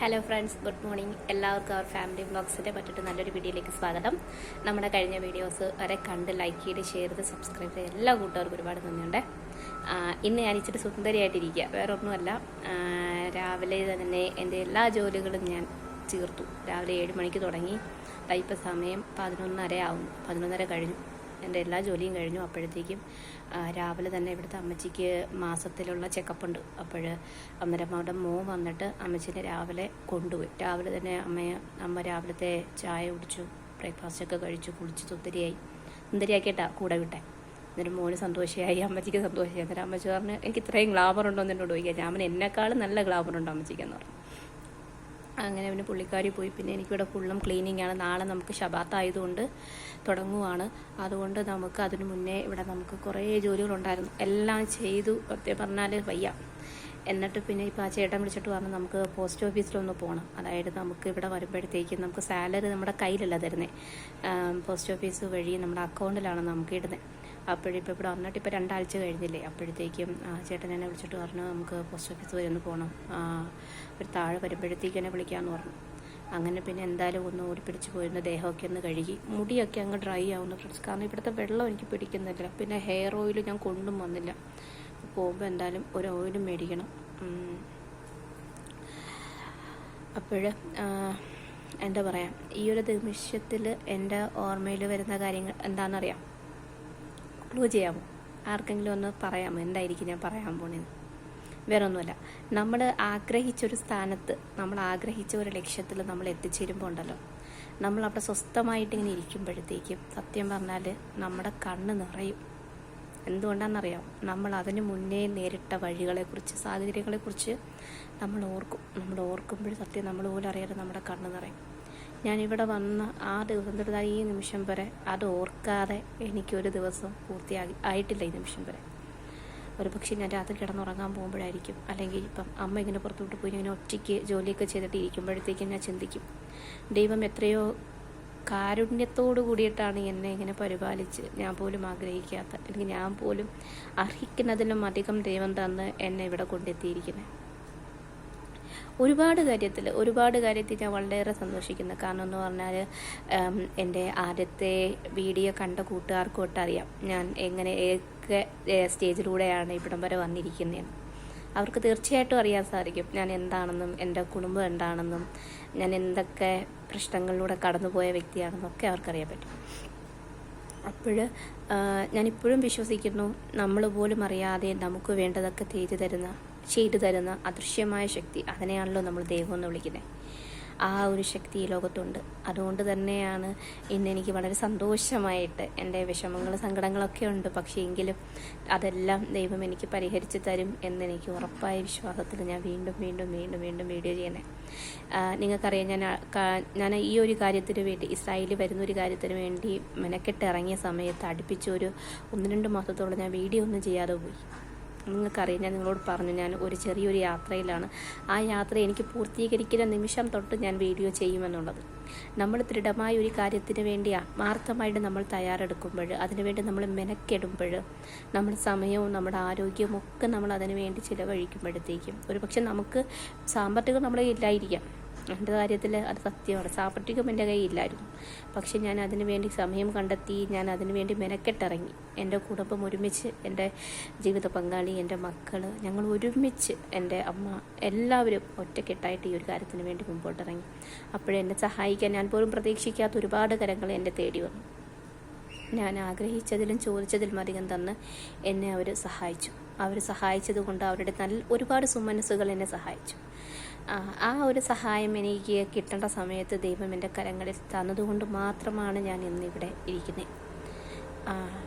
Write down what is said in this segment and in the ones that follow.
Hello friends, good morning. എല്ലാവർക്കും അവർ family വ്ളോഗ്സിൻ്റെ പറ്റിയിട്ട് നല്ലൊരു വീഡിയോയിലേക്ക് സ്വാഗതം. നമ്മുടെ കഴിഞ്ഞ വീഡിയോസ് വരെ കണ്ട് ലൈക്ക് ചെയ്ത് ഷെയർ ചെയ്ത് സബ്സ്ക്രൈബ് ചെയ്ത് എല്ലാ കൂട്ടുകാർക്കും ഒരുപാട് നന്ദിയുണ്ട്. ഇന്ന് ഞാൻ ഇച്ചിരി സുന്ദരിയായിട്ടിരിക്കുക, വേറെ ഒന്നുമല്ല. രാവിലെ തന്നെ എൻ്റെ എല്ലാ ജോലികളും ഞാൻ തീർത്തു. രാവിലെ 7 മണിക്ക് തുടങ്ങി. ഇപ്പം സമയം 11:30 ആവുന്നു. 11:30 കഴിഞ്ഞു. എൻ്റെ എല്ലാ ജോലിയും കഴിഞ്ഞു. അപ്പോഴത്തേക്കും രാവിലെ തന്നെ ഇവിടുത്തെ അമ്മച്ചിക്ക് മാസത്തിലുള്ള ചെക്കപ്പ് ഉണ്ട്. അന്നേരം അവിടെ മോൻ വന്നിട്ട് അമ്മച്ചിനെ രാവിലെ കൊണ്ടുപോയി. രാവിലെ തന്നെ അമ്മ രാവിലത്തെ ചായ കുടിച്ചു, ബ്രേക്ക്ഫാസ്റ്റൊക്കെ കഴിച്ചു, കുളിച്ച് സുന്ദരിയാക്കിയിട്ടാണ് കൂടെ വിട്ടെ. അന്നേരം മോന് സന്തോഷമായി, അമ്മച്ചിക്ക് സന്തോഷമായി. അന്നേരം അമ്മച്ചി പറഞ്ഞു, എനിക്ക് ഇത്രയും ഗ്ലാമർ ഉണ്ടോ എന്ന് എന്നോട് ചോദിക്കാം. ഞാൻ എന്നെക്കാളും നല്ല ഗ്ലാമറുണ്ടോ അമ്മച്ചിക്കെന്ന് പറഞ്ഞു. അങ്ങനെ പിന്നെ പുള്ളിക്കാരി പോയി. പിന്നെ എനിക്കിവിടെ ഫുള്ളും ക്ലീനിങ് ആണ്. നാളെ നമുക്ക് ശബാത്തായതുകൊണ്ട് തുടങ്ങുവാണ്. അതുകൊണ്ട് നമുക്ക് അതിനു മുന്നേ ഇവിടെ നമുക്ക് കുറേ ജോലികളുണ്ടായിരുന്നു, എല്ലാം ചെയ്തു. സത്യം പറഞ്ഞാൽ വയ്യ. എന്നിട്ട് പിന്നെ ഇപ്പോൾ ആ ചേട്ടൻ വിളിച്ചിട്ട് പറഞ്ഞു നമുക്ക് പോസ്റ്റ് ഓഫീസിലൊന്ന് പോകണം. അതായത് നമുക്ക് ഇവിടെ വരുമ്പോഴത്തേക്കും നമുക്ക് സാലറി നമ്മുടെ കയ്യിലല്ല തരുന്നത്, പോസ്റ്റ് ഓഫീസ് വഴി നമ്മുടെ അക്കൗണ്ടിലാണ് നമുക്ക് ഇടുന്നത്. അപ്പോഴിപ്പോൾ ഇവിടെ വന്നിട്ട് ഇപ്പോൾ 2 ആഴ്ച കഴിഞ്ഞില്ലേ. അപ്പോഴത്തേക്കും ചേട്ടൻ എന്നെ വിളിച്ചിട്ട് പറഞ്ഞു നമുക്ക് പോസ്റ്റ് ഓഫീസ് വരെ ഒന്ന് പോകണം, ഒരു താഴെ വരുമ്പോഴത്തേക്കും എന്നെ വിളിക്കാമെന്ന് പറഞ്ഞു. അങ്ങനെ പിന്നെ എന്തായാലും ഒന്ന് ഓടിപ്പിടിച്ച് പോയിരുന്ന ദേഹമൊക്കെ ഒന്ന് കഴുകി, മുടിയൊക്കെ അങ്ങ് ഡ്രൈ ആവുന്നു ഫ്രണ്ട്സ്. കാരണം ഇവിടുത്തെ വെള്ളം എനിക്ക് പിടിക്കുന്നില്ല. പിന്നെ ഹെയർ ഓയിൽ ഞാൻ കൊണ്ടും വന്നില്ല. പോകുമ്പോൾ എന്തായാലും ഒരു ഓയിലും മേടിക്കണം. എന്താ പറയുക, ഈ ഒരു നിമിഷത്തിൽ എൻ്റെ ഓർമ്മയിൽ വരുന്ന കാര്യങ്ങൾ എന്താണെന്നറിയാം? ക്ലൂ ചെയ്യാമോ? ആർക്കെങ്കിലും ഒന്ന് പറയാമോ എന്തായിരിക്കും ഞാൻ പറയാൻ പോണേന്ന്? വേറെ ഒന്നുമല്ല, നമ്മൾ ആഗ്രഹിച്ചൊരു സ്ഥാനത്ത്, നമ്മൾ ആഗ്രഹിച്ച ഒരു ലക്ഷ്യത്തിൽ നമ്മൾ എത്തിച്ചേരുമ്പോൾ ഉണ്ടല്ലോ, നമ്മളവിടെ സ്വസ്ഥമായിട്ട് ഇങ്ങനെ ഇരിക്കുമ്പോഴത്തേക്കും സത്യം പറഞ്ഞാൽ നമ്മുടെ കണ്ണ് നിറയും. എന്തുകൊണ്ടാണെന്നറിയാം? നമ്മൾ അതിന് മുന്നേ നേരിട്ട വഴികളെക്കുറിച്ച്, സാഹചര്യങ്ങളെക്കുറിച്ച് നമ്മൾ ഓർക്കുമ്പോൾ സത്യം നമ്മൾ പോലും അറിയാതെ നമ്മുടെ കണ്ണ് നിറയും. ഞാനിവിടെ വന്ന ആ ദിവസം തൊട്ട് ഈ നിമിഷം വരെ അത് ഓർക്കാതെ എനിക്കൊരു ദിവസം ആയിട്ടില്ല. ഈ നിമിഷം വരെ ഒരു പക്ഷേ ഞാൻ രാത്രി കിടന്നുറങ്ങാൻ പോകുമ്പോഴായിരിക്കും, അല്ലെങ്കിൽ ഇപ്പം അമ്മ ഇങ്ങനെ പുറത്തോട്ട് പോയി ഇങ്ങനെ ഒറ്റയ്ക്ക് ജോലിയൊക്കെ ചെയ്തിട്ട് ഇരിക്കുമ്പോഴത്തേക്കും ഞാൻ ചിന്തിക്കും, ദൈവം എത്രയോ കാരുണ്യത്തോടു കൂടിയിട്ടാണ് എന്നെ ഇങ്ങനെ പരിപാലിച്ച്, ഞാൻ പോലും ആഗ്രഹിക്കാത്ത, അല്ലെങ്കിൽ ഞാൻ പോലും അർഹിക്കുന്നതിലും അധികം ദൈവം തന്ന് എന്നെ ഇവിടെ കൊണ്ടെത്തിയിരിക്കുന്നത്. ഒരുപാട് കാര്യത്തിൽ ഞാൻ വളരെയേറെ സന്തോഷിക്കുന്നു. കാരണം എന്ന് പറഞ്ഞാൽ എൻ്റെ ആദ്യത്തെ വീഡിയോ കണ്ട കൂട്ടുകാർക്കും ഒട്ടറിയാം ഞാൻ ഏതൊക്കെ സ്റ്റേജിലൂടെയാണ് ഇവിടം വരെ വന്നിരിക്കുന്നതെന്ന്. അവർക്ക് തീർച്ചയായിട്ടും അറിയാൻ സാധിക്കും ഞാൻ എന്താണെന്നും എൻ്റെ കുടുംബം എന്താണെന്നും ഞാൻ എന്തൊക്കെ പ്രശ്നങ്ങളിലൂടെ കടന്നുപോയ വ്യക്തിയാണെന്നും ഒക്കെ അവർക്കറിയാൻ പറ്റും. ഞാനിപ്പോഴും വിശ്വസിക്കുന്നു, നമ്മൾ പോലും അറിയാതെ നമുക്ക് വേണ്ടതൊക്കെ ചെയ്തു തരുന്ന അദൃശ്യമായ ശക്തി, അതിനെയാണല്ലോ നമ്മൾ ദൈവം എന്ന് വിളിക്കുന്നത്. ആ ഒരു ശക്തി ഈ ലോകത്തുണ്ട്. അതുകൊണ്ട് തന്നെയാണ് ഇന്ന് എനിക്ക് വളരെ സന്തോഷമായിട്ട്, എൻ്റെ വിഷമങ്ങളും സങ്കടങ്ങളൊക്കെ ഉണ്ട്, പക്ഷേ എങ്കിലും അതെല്ലാം ദൈവം എനിക്ക് പരിഹരിച്ച് തരും എന്നെനിക്ക് ഉറപ്പായ വിശ്വാസത്തിൽ ഞാൻ വീണ്ടും വീഡിയോ ചെയ്യുന്നത്. നിങ്ങൾക്കറിയാം, ഞാൻ ഈ ഒരു കാര്യത്തിന് വേണ്ടി, ഇസ്രായേലിൽ വരുന്നൊരു കാര്യത്തിന് വേണ്ടി മെനക്കെട്ട് ഇറങ്ങിയ സമയത്ത് അടുപ്പിച്ച് ഒരു 1-2 മാസത്തോളം ഞാൻ വീഡിയോ ഒന്നും ചെയ്യാതെ പോയി. നിങ്ങൾക്കറിയാം, ഞാൻ നിങ്ങളോട് പറഞ്ഞു ഞാൻ ഒരു ചെറിയൊരു യാത്രയിലാണ്. ആ യാത്ര എനിക്ക് പൂർത്തീകരിക്കുന്ന നിമിഷം തൊട്ട് ഞാൻ വീഡിയോ ചെയ്യുമെന്നുള്ളത്. നമ്മൾ ദൃഢമായ ഒരു കാര്യത്തിന് വേണ്ടി ആത്മാർത്ഥമായിട്ട് നമ്മൾ തയ്യാറെടുക്കുമ്പോൾ, അതിനുവേണ്ടി നമ്മൾ മെനക്കെടുമ്പോൾ, നമ്മുടെ സമയവും നമ്മുടെ ആരോഗ്യവും ഒക്കെ നമ്മൾ അതിനു വേണ്ടി ചിലവഴിക്കുമ്പോഴത്തേക്കും, ഒരു പക്ഷെ നമുക്ക് സാമ്പത്തികം നമ്മളെ ഇല്ലായിരിക്കാം. എൻ്റെ കാര്യത്തിൽ അത് സത്യമാണ്, സാമ്പത്തികം എൻ്റെ കയ്യിലില്ലായിരുന്നു. പക്ഷെ ഞാൻ അതിനു വേണ്ടി സമയം കണ്ടെത്തി, ഞാൻ അതിനു വേണ്ടി മെനക്കെട്ടിറങ്ങി. എൻ്റെ കുടുംബം ഒരുമിച്ച്, എൻ്റെ ജീവിത പങ്കാളി, എൻ്റെ മക്കൾ, ഞങ്ങൾ ഒരുമിച്ച്, എൻ്റെ അമ്മ, എല്ലാവരും ഒറ്റക്കെട്ടായിട്ട് ഈ ഒരു കാര്യത്തിന് വേണ്ടി മുമ്പോട്ടിറങ്ങി. എന്നെ സഹായിക്കാൻ ഞാൻ പോലും പ്രതീക്ഷിക്കാത്ത ഒരുപാട് കരങ്ങൾ എന്നെ തേടി വന്നു. ഞാൻ ആഗ്രഹിച്ചതിലും ചോദിച്ചതിലും അധികം തന്ന് എന്നെ അവർ സഹായിച്ചു. അവർ സഹായിച്ചത് കൊണ്ട് അവരുടെ ഒരുപാട് സുമനസ്സുകൾ എന്നെ സഹായിച്ചു. ആ ഒരു സഹായം എനിക്ക് കിട്ടേണ്ട സമയത്ത് ദൈവം എൻ്റെ കരങ്ങളിൽ തന്നതുകൊണ്ട് മാത്രമാണ് ഞാൻ ഇന്നിവിടെ ഇരിക്കുന്നത്.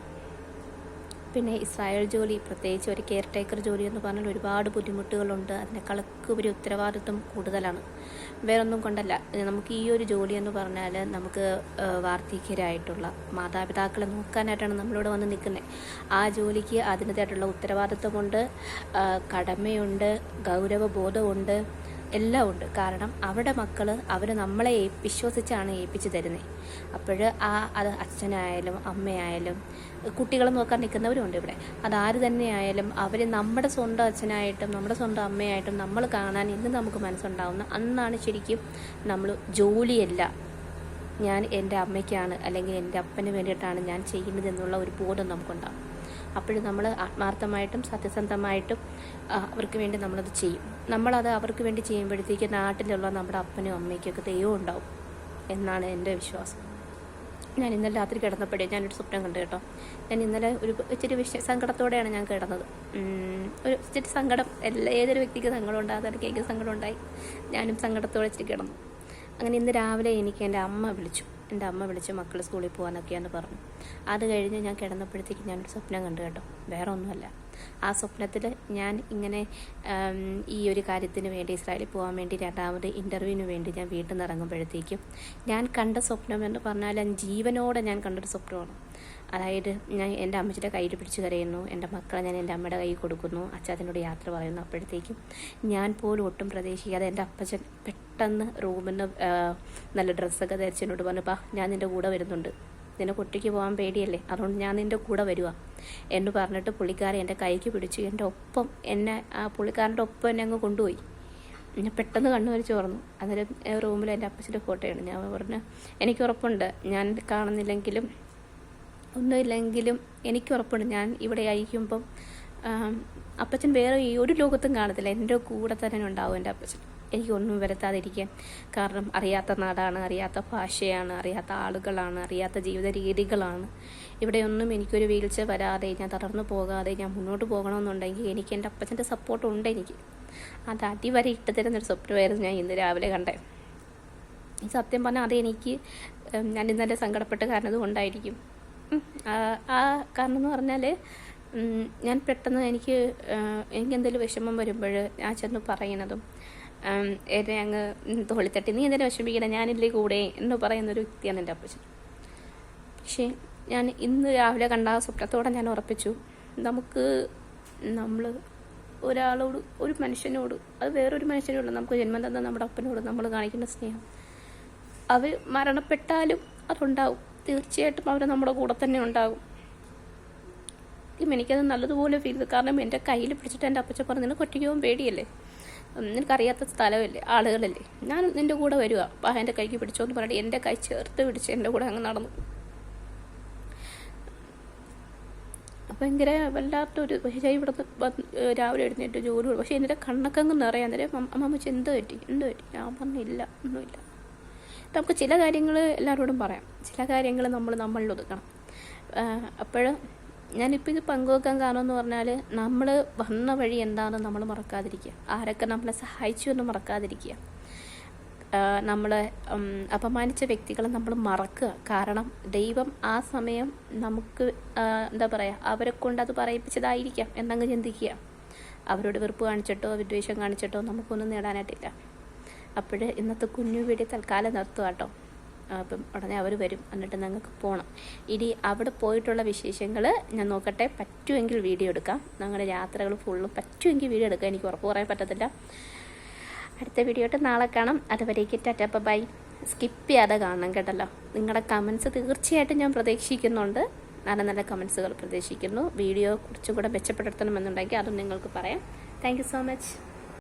പിന്നെ ഇസ്രായേൽ ജോലി, പ്രത്യേകിച്ച് ഒരു കെയർ ടേക്കർ ജോലി എന്ന് പറഞ്ഞാൽ ഒരുപാട് ബുദ്ധിമുട്ടുകളുണ്ട്. അതിനേക്കാളൊക്കെ ഒരു ഉത്തരവാദിത്വം കൂടുതലാണ്. വേറൊന്നും കൊണ്ടല്ല, നമുക്ക് ഈ ഒരു ജോലി എന്ന് പറഞ്ഞാൽ നമുക്ക് വാർദ്ധക്യരായിട്ടുള്ള മാതാപിതാക്കളെ നോക്കാനായിട്ടാണ് നമ്മളിവിടെ വന്ന് നിൽക്കുന്നത്. ആ ജോലിക്ക് അതിൻ്റേതായിട്ടുള്ള ഉത്തരവാദിത്വമുണ്ട്, കടമയുണ്ട്, ഗൗരവബോധമുണ്ട്. എല്ലാം ഉണ്ട്. കാരണം അവരുടെ മക്കൾ അവർ നമ്മളെ വിശ്വസിച്ചാണ് ഏൽപ്പിച്ച് തരുന്നത്. അപ്പോൾ അത് അച്ഛനായാലും അമ്മയായാലും കുട്ടികളെ നോക്കാൻ നിൽക്കുന്നവരുണ്ട് ഇവിടെ. അതാര് തന്നെയായാലും അവർ നമ്മുടെ സ്വന്തം അച്ഛനായിട്ടും നമ്മുടെ സ്വന്തം അമ്മയായിട്ടും നമ്മൾ കാണാൻ ഇന്ന് നമുക്ക് മനസ്സുണ്ടാവുന്ന അന്നാണ് ശരിക്കും നമ്മൾ ജോലിയല്ല ഞാൻ എൻ്റെ അമ്മയ്ക്കാണ് അല്ലെങ്കിൽ എൻ്റെ അപ്പന് വേണ്ടിയിട്ടാണ് ഞാൻ ചെയ്യുന്നത് എന്നുള്ള ഒരു ബോധം നമുക്കുണ്ടാകും. അപ്പോഴും നമ്മൾ ആത്മാർത്ഥമായിട്ടും സത്യസന്ധമായിട്ടും അവർക്ക് വേണ്ടി നമ്മളത് ചെയ്യും. നമ്മളത് അവർക്ക് വേണ്ടി ചെയ്യുമ്പോഴത്തേക്ക് നാട്ടിലുള്ള നമ്മുടെ അപ്പനും അമ്മയ്ക്കൊക്കെ ദൈവം ഉണ്ടാവും എന്നാണ് എൻ്റെ വിശ്വാസം. ഞാൻ ഇന്നലെ രാത്രി കിടന്നപ്പോഴേ ഞാനൊരു സ്വപ്നം കണ്ടു കേട്ടോ. ഞാൻ ഇന്നലെ ഒരു ഇച്ചിരി സങ്കടത്തോടെയാണ് ഞാൻ കിടന്നത്. ഒരു ഇച്ചിരി സങ്കടം ഏതൊരു വ്യക്തിക്ക് സങ്കടം ഉണ്ടാകും, അതൊക്കെ എനിക്ക് സങ്കടം ഉണ്ടായി. ഞാനും സങ്കടത്തോടെ ഇച്ചിരി കിടന്നു. അങ്ങനെ ഇന്ന് രാവിലെ എനിക്ക് എൻ്റെ അമ്മ വിളിച്ചു മക്കൾ സ്കൂളിൽ പോകാനൊക്കെയാന്ന് പറഞ്ഞു. അത് കഴിഞ്ഞ് ഞാൻ കിടന്നപ്പോഴത്തേക്ക് ഞാനൊരു സ്വപ്നം കണ്ടു കേട്ടോ. വേറെ ഒന്നുമല്ല, ആ സ്വപ്നത്തിൽ ഞാൻ ഇങ്ങനെ ഈ ഒരു കാര്യത്തിന് വേണ്ടി ഇസ്രായേലിൽ പോകാൻ വേണ്ടി രണ്ടാമത് ഇൻ്റർവ്യൂവിന് വേണ്ടി ഞാൻ വീട്ടിൽ നിന്ന് ഇറങ്ങുമ്പോഴത്തേക്കും ഞാൻ കണ്ട സ്വപ്നം എന്ന് പറഞ്ഞാൽ ജീവനോടെ ഞാൻ കണ്ടൊരു സ്വപ്നമാണ്. അതായത് ഞാൻ എൻ്റെ അമ്മച്ചിയുടെ കയ്യിൽ പിടിച്ച് കരയുന്നു, എൻ്റെ മക്കളെ ഞാൻ എൻ്റെ അമ്മയുടെ കയ്യിൽ കൊടുക്കുന്നു, അച്ഛനോട് യാത്ര പറയുന്നു. അപ്പോഴത്തേക്കും ഞാൻ പോലും ഒട്ടും പ്രതീക്ഷിക്കാതെ എൻ്റെ അപ്പച്ചൻ പെട്ടെന്ന് റൂമിൽ നിന്ന് നല്ല ഡ്രസ്സൊക്കെ ധരിച്ചെന്നോട് പറഞ്ഞപ്പാ ഞാൻ നിൻ്റെ കൂടെ വരുന്നുണ്ട്, നിനക്ക് ഒറ്റയ്ക്ക് പോകാൻ പേടിയല്ലേ, അതുകൊണ്ട് ഞാൻ നിൻ്റെ കൂടെ വരുക എന്ന് പറഞ്ഞിട്ട് പുള്ളിക്കാരൻ എൻ്റെ കൈക്ക് പിടിച്ച് എൻ്റെ ഒപ്പം ആ പുള്ളിക്കാരൻ്റെ ഒപ്പം എന്നെ അങ്ങ് കൊണ്ടുപോയി. ഞാൻ പെട്ടെന്ന് കണ്ണു വരച്ച് തുറന്നു. അന്നേരം റൂമിൽ എൻ്റെ അപ്പച്ചൻ്റെ ഫോട്ടോയാണ്. ഞാൻ പറഞ്ഞു എനിക്ക് ഉറപ്പുണ്ട് ഞാൻ കാണുന്നില്ലെങ്കിലും ഒന്നുമില്ലെങ്കിലും എനിക്ക് ഉറപ്പുണ്ട് ഞാൻ ഇവിടെ അയക്കുമ്പം അപ്പച്ചൻ വേറെ ഈ ഒരു ലോകത്തും കാണത്തില്ല, എൻ്റെ കൂടെ തന്നെ ഉണ്ടാവും എൻ്റെ അപ്പച്ചൻ. എനിക്കൊന്നും വരുത്താതിരിക്കാൻ. കാരണം അറിയാത്ത നാടാണ്, അറിയാത്ത ഭാഷയാണ്, അറിയാത്ത ആളുകളാണ്, അറിയാത്ത ജീവിത രീതികളാണ്. ഇവിടെയൊന്നും എനിക്കൊരു വീഴ്ച വരാതെ ഞാൻ തളർന്നു പോകാതെ ഞാൻ മുന്നോട്ട് പോകണമെന്നുണ്ടെങ്കിൽ എനിക്ക് എൻ്റെ അപ്പച്ചൻ്റെ സപ്പോർട്ട് ഉണ്ട്. എനിക്ക് അത് അടിവരെ ഇട്ട് തരുന്നൊരു സ്വപ്നമായിരുന്നു ഞാൻ ഇന്ന് രാവിലെ കണ്ടേ. ഈ സത്യം പറഞ്ഞാൽ അതെനിക്ക് ഞാൻ ഇന്നലെ സങ്കടപ്പെട്ട കാരണം കൊണ്ടായിരിക്കും. ആ കാരണം എന്ന് പറഞ്ഞാൽ ഞാൻ പെട്ടെന്ന് എനിക്ക് എന്തെങ്കിലും വിഷമം വരുമ്പോൾ ഞാൻ ചെന്ന് പറയണതും എന്നെ അങ്ങ് തോളിത്തട്ടി നീ എന്തിനാ വിഷമിക്കണം ഞാനില്ലേ കൂടെ എന്ന് പറയുന്നൊരു വ്യക്തിയാണ് എൻ്റെ അപ്പച്ചൻ. പക്ഷേ ഞാൻ ഇന്ന് രാവിലെ കണ്ട ആ സ്വപ്നത്തോടെ ഞാൻ ഉറപ്പിച്ചു, നമ്മൾ ഒരാളോട് ഒരു മനുഷ്യനോട് അത് വേറൊരു മനുഷ്യനോട് നമുക്ക് ജന്മം തന്ന നമ്മുടെ അപ്പനോട് നമ്മൾ കാണിക്കുന്ന സ്നേഹം അവർ മരണപ്പെട്ടാലും അതുണ്ടാവും. തീർച്ചയായിട്ടും അവർ നമ്മുടെ കൂടെ തന്നെ ഉണ്ടാകും. എനിക്കത് നല്ലതുപോലെ ഫീൽ ചെയ്തു. കാരണം എൻ്റെ കയ്യിൽ പിടിച്ചിട്ട് എൻ്റെ അപ്പച്ചൻ പറഞ്ഞു നിനക്ക് ഒറ്റയ്ക്ക് പോകാൻ പേടിയല്ലേ, നിനക്കറിയാത്ത സ്ഥലമല്ലേ, ആളുകളല്ലേ, ഞാൻ നിൻ്റെ കൂടെ വരിക എൻ്റെ കൈക്ക് പിടിച്ചോന്ന് പറഞ്ഞിട്ട് എൻ്റെ കൈ ചേർത്ത് പിടിച്ച് എൻ്റെ കൂടെ അങ്ങ് നടന്നു. ഭയങ്കര വല്ലാത്തൊരു ഇവിടെ രാവിലെ എഴുന്നേറ്റ് ജോലി. പക്ഷേ എൻ്റെ കണ്ണൊക്കെ അങ്ങ് നിറയാൻ നേരം അമ്മമ്മച്ച് എന്ത് പറ്റി. ഞാൻ പറഞ്ഞില്ല, ഒന്നുമില്ല. നമുക്ക് ചില കാര്യങ്ങൾ എല്ലാവരോടും പറയാം, ചില കാര്യങ്ങൾ നമ്മളിൽ ഒതുക്കണം. അപ്പോൾ ഞാനിപ്പോൾ ഇത് പങ്കുവെക്കാൻ കാരണമെന്ന് പറഞ്ഞാൽ നമ്മൾ വന്ന വഴി എന്താണെന്ന് നമ്മൾ മറക്കാതിരിക്കുക, ആരൊക്കെ നമ്മളെ സഹായിച്ചു എന്ന് മറക്കാതിരിക്കുക, നമ്മളെ അപമാനിച്ച വ്യക്തികളെ നമ്മൾ മറക്കുക. കാരണം ദൈവം ആ സമയം നമുക്ക് എന്താ പറയുക അവരെ കൊണ്ട് അത് പറയിപ്പിച്ചതായിരിക്കാം എന്നങ്ങ് ചിന്തിക്കുക. അവരോട് വെറുപ്പ് കാണിച്ചിട്ടോ വിദ്വേഷം കാണിച്ചിട്ടോ നമുക്കൊന്നും നേടാനായിട്ടില്ല. അപ്പോൾ ഇന്നത്തെ കുഞ്ഞു വീഡിയോ തൽക്കാലം നിർത്തുക കേട്ടോ. അപ്പം ഉടനെ അവർ വരും, എന്നിട്ട് ഞങ്ങൾക്ക് പോകണം. ഇനി അവിടെ പോയിട്ടുള്ള വിശേഷങ്ങൾ ഞാൻ നോക്കട്ടെ, പറ്റുമെങ്കിൽ വീഡിയോ എടുക്കാം. ഞങ്ങളുടെ യാത്രകൾ ഫുള്ളും പറ്റുമെങ്കിൽ വീഡിയോ എടുക്കാം. എനിക്ക് ഉറപ്പ് പറയാൻ പറ്റത്തില്ല. അടുത്ത വീഡിയോ ആയിട്ട് നാളെ കാണാം. അതുവരേക്ക് ടാറ്റ ബൈ. സ്കിപ്പ് ചെയ്യാതെ കാണണം കേട്ടല്ലോ. നിങ്ങളുടെ കമൻസ് തീർച്ചയായിട്ടും ഞാൻ പ്രതീക്ഷിക്കുന്നുണ്ട്. നല്ല നല്ല കമൻസുകൾ പ്രതീക്ഷിക്കുന്നു. വീഡിയോ കുറച്ചും കൂടെ മെച്ചപ്പെടുത്തണമെന്നുണ്ടെങ്കിൽ അതും നിങ്ങൾക്ക് പറയാം. Thank you so much.